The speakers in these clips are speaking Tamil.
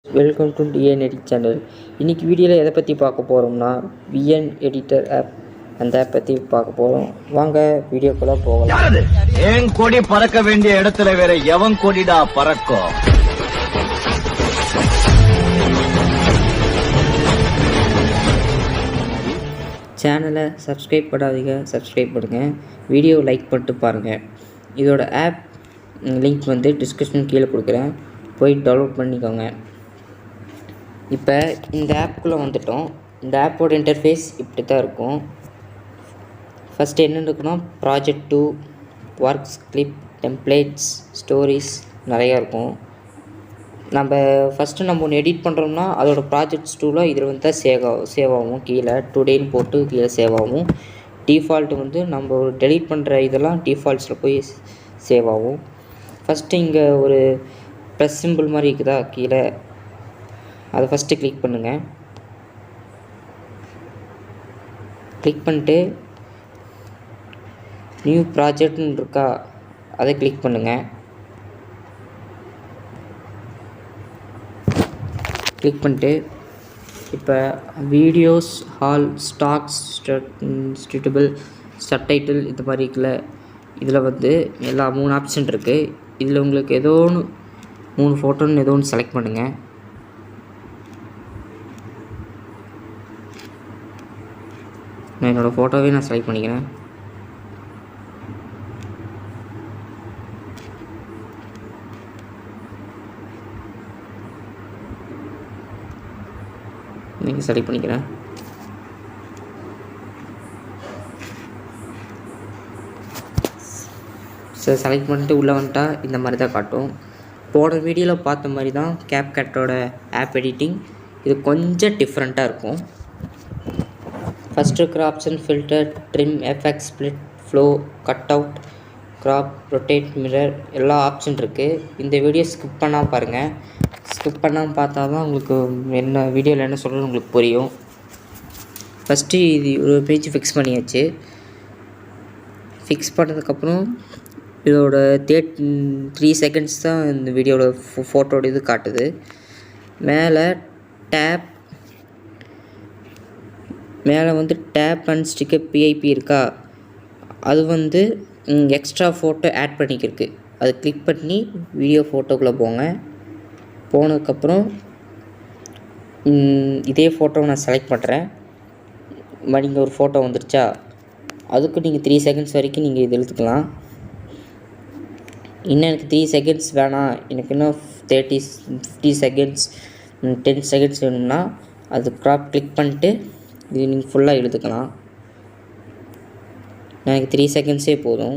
Welcome to TN edit channel. இன்றைக்கி வீடியோவில் எதை பற்றி பார்க்க போகிறோம்னா விஎன் எடிட்டர் ஆப். அந்த ஆப் பற்றி பார்க்க போகிறோம். வாங்க வீடியோக்குள்ளே போகலாம். ஏன் கொடி பறக்க வேண்டிய இடத்துல வேற எவன் கொடிடா பறக்கும்? சேனலை சப்ஸ்கிரைப் பண்ணாதீங்க, சப்ஸ்கிரைப் பண்ணுங்கள். வீடியோ லைக் பண்ணிட்டு பாருங்கள். இதோட ஆப் லிங்க் வந்து டிஸ்கிரிப்ஷன் கீழே கொடுக்குறேன், போய் டவுன்லோட் பண்ணிக்கோங்க. இப்போ இந்த ஆப்புக்குள்ளே வந்துட்டோம். இந்த ஆப்போட இன்டர்ஃபேஸ் இப்படி தான் இருக்கும். ஃபஸ்ட்டு என்ன இருக்குன்னா project 2, works, clip, templates, stories நிறையா இருக்கும். நம்ம ஒன்று எடிட் பண்ணுறோம்னா அதோட ப்ராஜெக்ட்ஸ் 2ல் இதில் வந்து தான் சேவ் ஆகும். கீழே டுடேன்னு போட்டு கீழே சேவ் ஆகும். டிஃபால்ட்டு வந்து நம்ம டெலீட் பண்ணுற இதெல்லாம் டிஃபால்ட்ஸில் போய் சேவ் ஆகும். ஃபஸ்ட்டு இங்கே ஒரு ப்ளஸ் சிம்பிள் மாதிரி இருக்குதா கீழே, அதை ஃபஸ்ட்டு கிளிக் பண்ணுங்கள். கிளிக் பண்ணிட்டு நியூ ப்ராஜெக்ட்னு இருக்கா, அதை கிளிக் பண்ணுங்கள். கிளிக் பண்ணிட்டு இப்போ வீடியோஸ், ஹால், ஸ்டாக்ஸ், ஸ்டூட்டபிள், சப்டைட்டில் இது மாதிரி இருக்குல்ல, இதில் வந்து எல்லா 3 ஆப்ஷன் இருக்குது. இதில் உங்களுக்கு ஏதோ ஒன்று 3 ஃபோட்டோன்னு ஏதோ ஒன்று செலக்ட் பண்ணுங்கள். நான் என்னோடய ஃபோட்டோவே செலக்ட் பண்ணிக்கிறேன். நீங்கள் செலக்ட் பண்ணிக்கிறேன். சரி, செலக்ட் பண்ணிட்டு உள்ளே வந்துட்டா இந்த மாதிரி தான் காட்டும். போன வீடியோவில் பார்த்த மாதிரி தான் கேப்கட்டோட ஆப் எடிட்டிங். இது கொஞ்சம் டிஃப்ரெண்ட்டாக இருக்கும். ஃபஸ்ட்டு இருக்கிற option filter, trim, effect, split, flow, cut out, crop, rotate, mirror எல்லா ஆப்ஷன் இருக்குது. இந்த வீடியோ ஸ்கிப் பண்ணாமல் பாருங்கள். ஸ்கிப் பண்ணாமல் பார்த்தா தான் உங்களுக்கு என்ன வீடியோவில் என்ன சொல்கிறது உங்களுக்கு புரியும். ஃபஸ்ட்டு இது ஒரு பேஜ் ஃபிக்ஸ் பண்ணியாச்சு. ஃபிக்ஸ் பண்ணதுக்கப்புறம் இதோட 3 செகண்ட்ஸ் தான் இந்த வீடியோவில் ஃபோட்டோட இது காட்டுது. மேலே வந்து டேப் அண்ட் ஸ்டிக்கர் பிஐபி இருக்கா, அது வந்து எக்ஸ்ட்ரா ஃபோட்டோ ஆட் பண்ணிக்கிருக்கு. அது கிளிக் பண்ணி வீடியோ ஃபோட்டோக்குள்ளே போங்க. போனதுக்கப்புறம் இதே ஃபோட்டோவை நான் செலக்ட் பண்ணுறேன். நீங்கள் ஒரு ஃபோட்டோ வந்துருச்சா, அதுக்கு நீங்கள் 3 செகண்ட்ஸ் வரைக்கும் நீங்கள் இது இழுத்துக்கலாம். இன்னும் எனக்கு 3 செகண்ட்ஸ் வேணாம், எனக்கு இன்னும் 50 செகண்ட்ஸ் 10 செகண்ட்ஸ் வேணும்னா அது க்ராப் கிளிக் பண்ணிட்டு இது நீங்கள் ஃபுல்லாக இழுத்துக்கலாம். எனக்கு 3 செகண்ட்ஸே போதும்.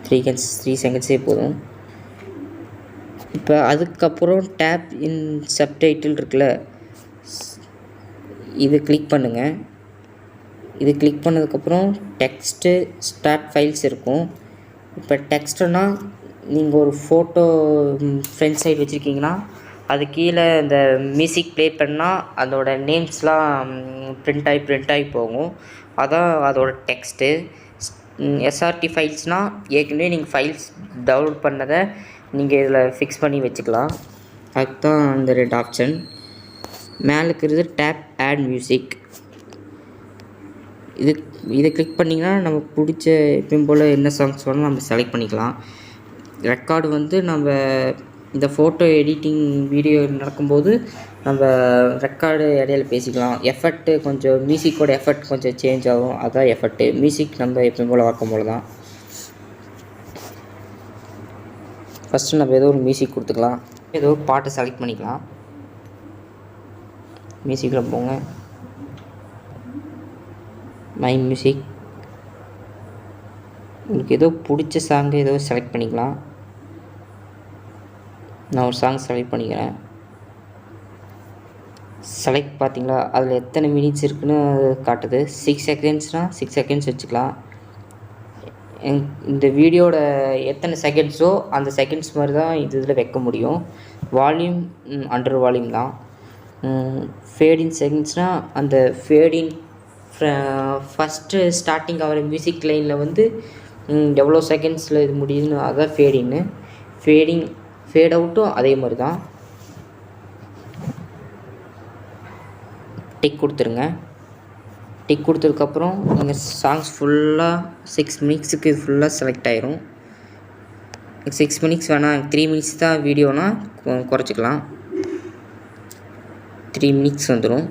த்ரீ செகண்ட்ஸே போதும். இப்போ அதுக்கப்புறம் டேப் இன் சப்டைட்டில் இருக்குல்ல, இது கிளிக் பண்ணுங்கள். இது கிளிக் பண்ணதுக்கப்புறம் டெக்ஸ்ட்டு, ஸ்டார்ட் ஃபைல்ஸ் இருக்கும். இப்போ டெக்ஸ்ட்டுனா நீங்கள் ஒரு ஃபோட்டோ ஃப்ரண்ட் சைடு வச்சுருக்கீங்கன்னா அது கீழே இந்த மியூசிக் ப்ளே பண்ணால் அதோட நேம்ஸ்லாம் பிரிண்ட் ஆகி போகும். அதான் அதோட டெக்ஸ்ட்டு. எஸ்ஆர்டி ஃபைல்ஸ்னால் ஏற்கனவே நீங்கள் ஃபைல்ஸ் டவுன்லோட் பண்ணதை நீங்கள் இதில் ஃபிக்ஸ் பண்ணி வச்சுக்கலாம். அதுதான் அந்த 2 ஆப்ஷன். மேலே இருக்கிறது டேப் ஆட் மியூசிக். இதை கிளிக் பண்ணிங்கன்னா நமக்கு பிடிச்ச எப்பயும் போல் என்ன சாங்ஸ் வேணும் நம்ம செலக்ட் பண்ணிக்கலாம். ரெக்கார்டு வந்து நம்ம இந்த ஃபோட்டோ எடிட்டிங் வீடியோ நடக்கும்போது நம்ம ரெக்கார்டு இடையில பேசிக்கலாம். எஃபெக்ட்டு கொஞ்சம் மியூசிக்கோட எஃபெக்ட் கொஞ்சம் சேஞ்ச் ஆகும், அதுதான் எஃபெக்ட்டு. மியூசிக் நம்ம எப்பயும் போல் பார்க்கும் போல் தான். ஃபஸ்ட்டு நம்ம ஏதோ ஒரு மியூசிக் கொடுத்துக்கலாம். ஏதோ ஒரு பாட்டை செலக்ட் பண்ணிக்கலாம். மியூசிக்கில் போங்க, மை மியூசிக். உங்களுக்கு ஏதோ பிடிச்ச சாங்கு ஏதோ செலக்ட் பண்ணிக்கலாம். நான் ஒரு சாங் செலக்ட் பண்ணிக்கிறேன். செலக்ட் பார்த்தீங்களா, அதில் எத்தனை மினிட்ஸ் இருக்குன்னு காட்டுது. 6 செகண்ட்ஸ்னால் 6 செகண்ட்ஸ் வச்சுக்கலாம். இந்த வீடியோட எத்தனை செகண்ட்ஸோ அந்த செகண்ட்ஸ் மாதிரி தான் இதில் வைக்க முடியும். வால்யூம் அண்டர் வால்யூம் தான். ஃபேடின் செகண்ட்ஸ்னால் அந்த ஃபேடின் ஃபஸ்ட்டு ஸ்டார்டிங் ஆகிற மியூசிக் லைனில் வந்து எவ்வளோ செகண்ட்ஸில் இது முடியுதுன்னு அதான் ஃபேடின்னு. ஃபேட் அவுட்டும் அதே மாதிரி தான். டிக் கொடுத்துருங்க. டிக் கொடுத்ததுக்கப்புறம் நீங்கள் சாங்ஸ் ஃபுல்லாக 6 மினிட்ஸுக்கு ஃபுல்லாக செலக்ட் ஆயிரும். 6 மினிட்ஸ் வேணாம், 3 மினிட்ஸ் தான் வீடியோனா குறைச்சிக்கலாம். 3 மினிட்ஸ் வந்துடும்.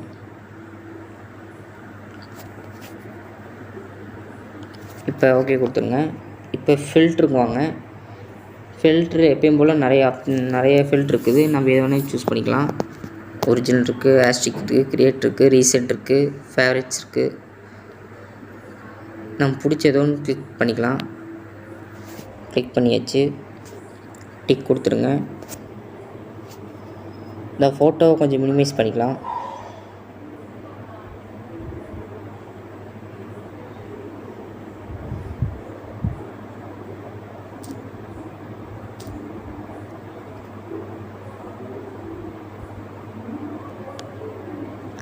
இப்போ ஓகே கொடுத்துருங்க. இப்போ ஃபில்ட்ருக்கு வாங்க. ஃபில்ட்ரு எப்பயும் போல் நிறைய ஃபில்ட்ரு இருக்குது. நம்ம எது வேணால் சூஸ் பண்ணிக்கலாம். ஒரிஜினல் இருக்குது, ஆஸ்டிக் இருக்குது, கிரியேட் இருக்குது, ரீசெண்ட் இருக்குது, ஃபேவரட்ஸ் இருக்குது. நம்ம பிடிச்சதோ ஒன்று கிளிக் பண்ணிக்கலாம். கிளிக் பண்ணியாச்சு. டிக் கொடுத்துருங்க. இந்த ஃபோட்டோவை கொஞ்சம் மினிமைஸ் பண்ணிக்கலாம்.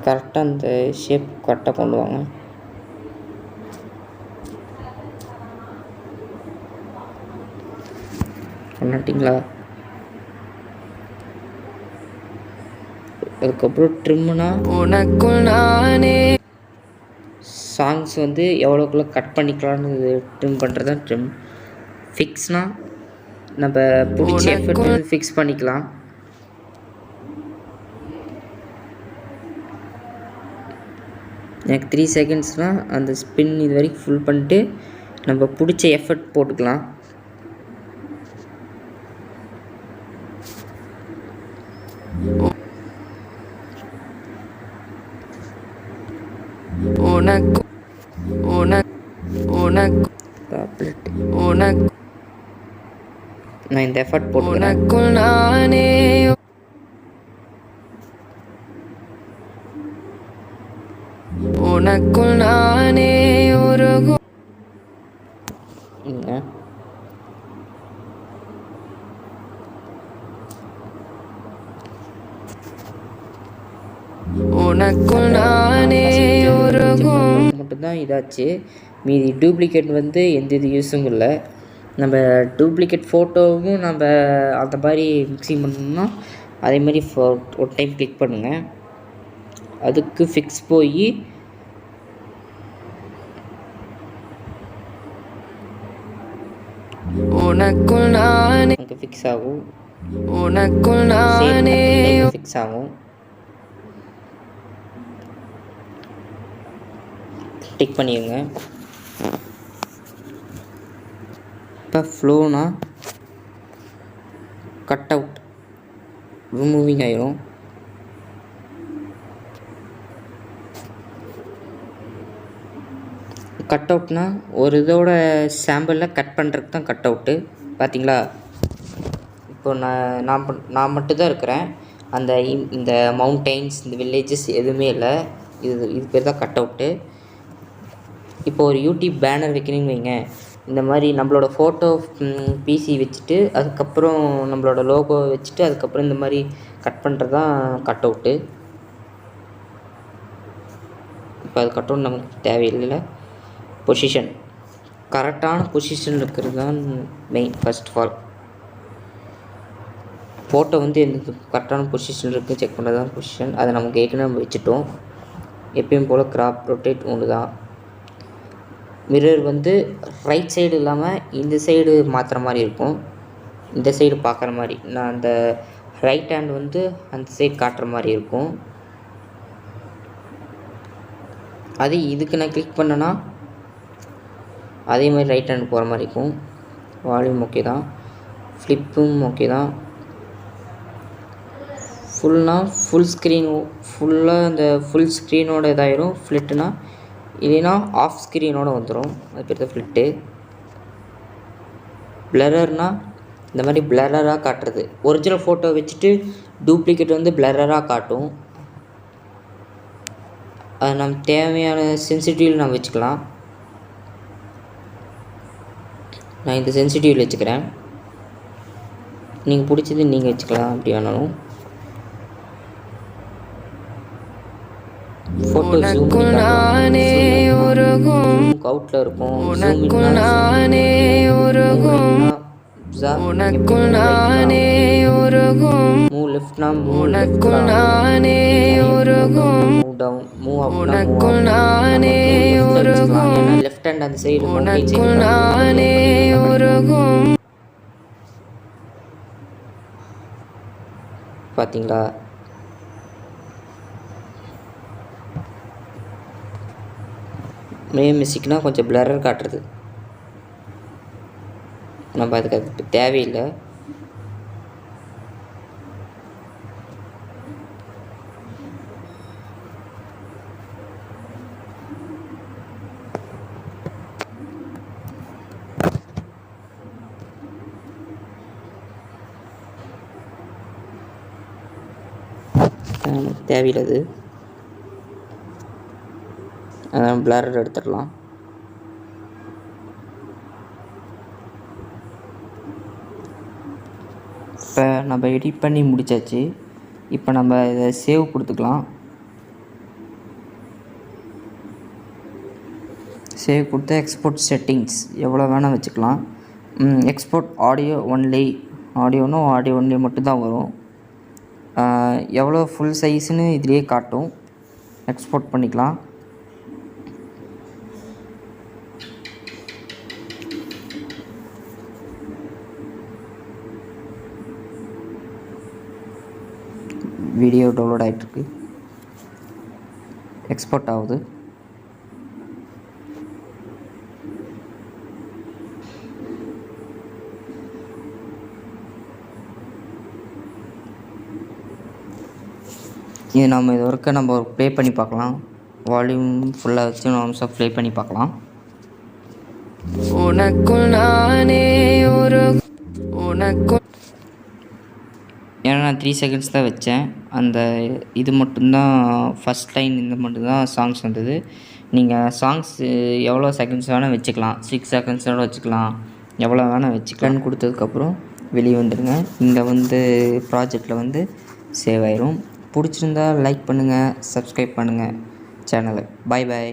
கரெக்டாக அந்த ஷேப் கரெக்டாக கொண்டு வாங்க. கொண்டாட்டிங்களா? அதுக்கப்புறம் ட்ரிம்முனா உனக்குள் நானே சாங்ஸ் வந்து எவ்வளோக்குள்ள கட் பண்ணிக்கலான்னு ட்ரிம் பண்ணுறது தான் ட்ரிம். ஃபிக்ஸ்னால் நம்ம பிடிச்ச எஃபெக்ட் ஃபிக்ஸ் பண்ணிக்கலாம். எனக்கு 3 செகண்ட்ஸ்னால் அந்த ஸ்பின் இது வரைக்கும் ஃபுல் பண்ணிட்டு நம்ம பிடிச்ச எஃபெக்ட் போட்டுக்கலாம். நான் இந்த எஃபெக்ட் போட்டுக்கிறேன். உனக்குள் நானே ஒரு உனக்குள் நானே ஒரு மட்டும்தான் இதாச்சு. மீதி டூப்ளிகேட் வந்து எந்த இது யூஸும் இல்லை. நம்ம டூப்ளிகேட் ஃபோட்டோவும் நம்ம அந்த மாதிரி மிக்சிங் பண்ணணும்னா அதே மாதிரி ஒரு டைம் கிளிக் பண்ணுங்கள். அதுக்கு ஃபிக்ஸ் போய் உனக்குள் நானே ஃபிக்ஸ் ஆகும். உனக்குள் நானே ஃபிக்ஸ் ஆகும். டிக் பண்ணிடுங்க. இப்போ ஃப்ளோனா கட் அவுட் ரிமூவிங் ஆயிரும். கட் அவுட்னா ஒரு இதோட சாம்பிளில் கட் பண்ணுறதுக்கு தான் கட் அவுட்டு. பார்த்தீங்களா? இப்போ நான் மட்டும்தான் இருக்கிறேன். இந்த மவுண்டெயின்ஸ், இந்த வில்லேஜஸ் எதுவுமே இல்லை. இது பேர் தான் கட் அவுட்டு. இப்போ ஒரு யூடியூப் பேனர் வைக்கணும்னு வைங்க. இந்த மாதிரி நம்மளோட ஃபோட்டோ பிசி வச்சுட்டு அதுக்கப்புறம் நம்மளோட லோகோ வச்சுட்டு அதுக்கப்புறம் இந்த மாதிரி கட் பண்ணுறது தான் கட் அவுட்டு. இப்போ அது கட் அவுட் நமக்கு தேவையில்லை. பொசிஷன் கரெக்டான பொசிஷன் இருக்கிறது தான் main. First of all photo வந்து எந்த கரெக்டான பொசிஷன் இருக்குது செக் பண்ணுறது தான் பொசிஷன். அதை நமக்கு ஏற்கனவே நம்ம வச்சுட்டோம். எப்பயும் போல் கிராப் ரொட்டேட் ஒன்று தான். மிரர் வந்து ரைட் சைடு இல்லாமல் இந்த சைடு மாற்றுற மாதிரி இருக்கும். இந்த சைடு பார்க்குற மாதிரி நான் அந்த ரைட் ஹேண்ட் வந்து அந்த சைடு காட்டுற மாதிரி இருக்கும். அது இதுக்கு நான் கிளிக் பண்ணேன்னா அதே மாதிரி ரைட் ஹேண்ட் போகிற மாதிரி இருக்கும். வால்யூம் ஓகே தான். ஃப்ளிப்பும் ஓகே தான். ஃபுல் ஸ்க்ரீன் ஃபுல்லாக அந்த ஃபுல் ஸ்க்ரீனோட இதாயிரும். ஃப்ளிட்டுனா இல்லைன்னா ஆஃப் ஸ்க்ரீனோடு வந்துடும். அது பேர் தான் ஃப்ளிட்டு. பிளரர்னால் இந்த மாதிரி பிளரராக காட்டுறது. ஒரிஜினல் ஃபோட்டோ வச்சுட்டு டூப்ளிகேட் வந்து பிளரராக காட்டும். அது நம்ம தேவையான சென்சிட்டிவில் நம்ம வச்சுக்கலாம். நான் இந்த சென்சிட்டிவில் வச்சுக்கிறேன். நீங்கள் பிடிச்சது நீங்கள் வச்சுக்கலாம். அப்படி வேணாலும் ஃபோட்டோ ஜூம் அவுட்டில் இருக்கும். மூவ் லெஃப்ட்னா மூவ் டவுன், மூவ் அப்னா லெஃப்ட் ஹேண்ட் அந்த சைடு பார்த்தீங்களா? மியூசிக்னால் கொஞ்சம் பிளரர் காட்டுறது, நம்ம அதுக்கு அது தேவையில்லை. தேவையில்லை, அதான் பிளரர் எடுத்துடலாம். இப்போ நம்ம எடிட் பண்ணி முடித்தாச்சு. இப்போ நம்ம இதை சேவ் கொடுத்துக்கலாம். சேவ் கொடுத்து எக்ஸ்போர்ட் செட்டிங்ஸ் எவ்வளோ வேணால் வச்சுக்கலாம். Export audio only, audio only மட்டும்தான் வரும். எவ்வளோ ஃபுல் சைஸ்னு இதுலேயே காட்டும். எக்ஸ்போர்ட் பண்ணிக்கலாம். வீடியோ டவுன்லோட் ஆகிட்டுருக்கு, எக்ஸ்போர்ட் ஆகுது. இது நம்ம இது வரைக்கும் நம்ம ப்ளே பண்ணி பார்க்கலாம். வால்யூம் ஃபுல்லாக வச்சு நம்ம ப்ளே பண்ணி பார்க்கலாம். ஏன்னா நான் 3 செகண்ட்ஸ் தான் வச்சேன். அந்த இது மட்டும்தான் ஃபஸ்ட் லைன், இந்த மட்டும்தான் சாங்ஸ் வந்தது. நீங்கள் சாங்ஸ் எவ்வளோ செகண்ட்ஸ் வேணால் வச்சுக்கலாம். 6 செகண்ட்ஸோடு வச்சுக்கலாம், எவ்வளோ வேணால் வச்சுக்கலாம். கொடுத்ததுக்கப்புறம் வெளியே வந்துடுங்க. இங்கே ப்ராஜெக்டில் சேவ் ஆயிரும். பிடிச்சிருந்தா லைக் பண்ணுங்கள், சப்ஸ்கிரைப் பண்ணுங்கள் சேனலை. பாய் பாய்.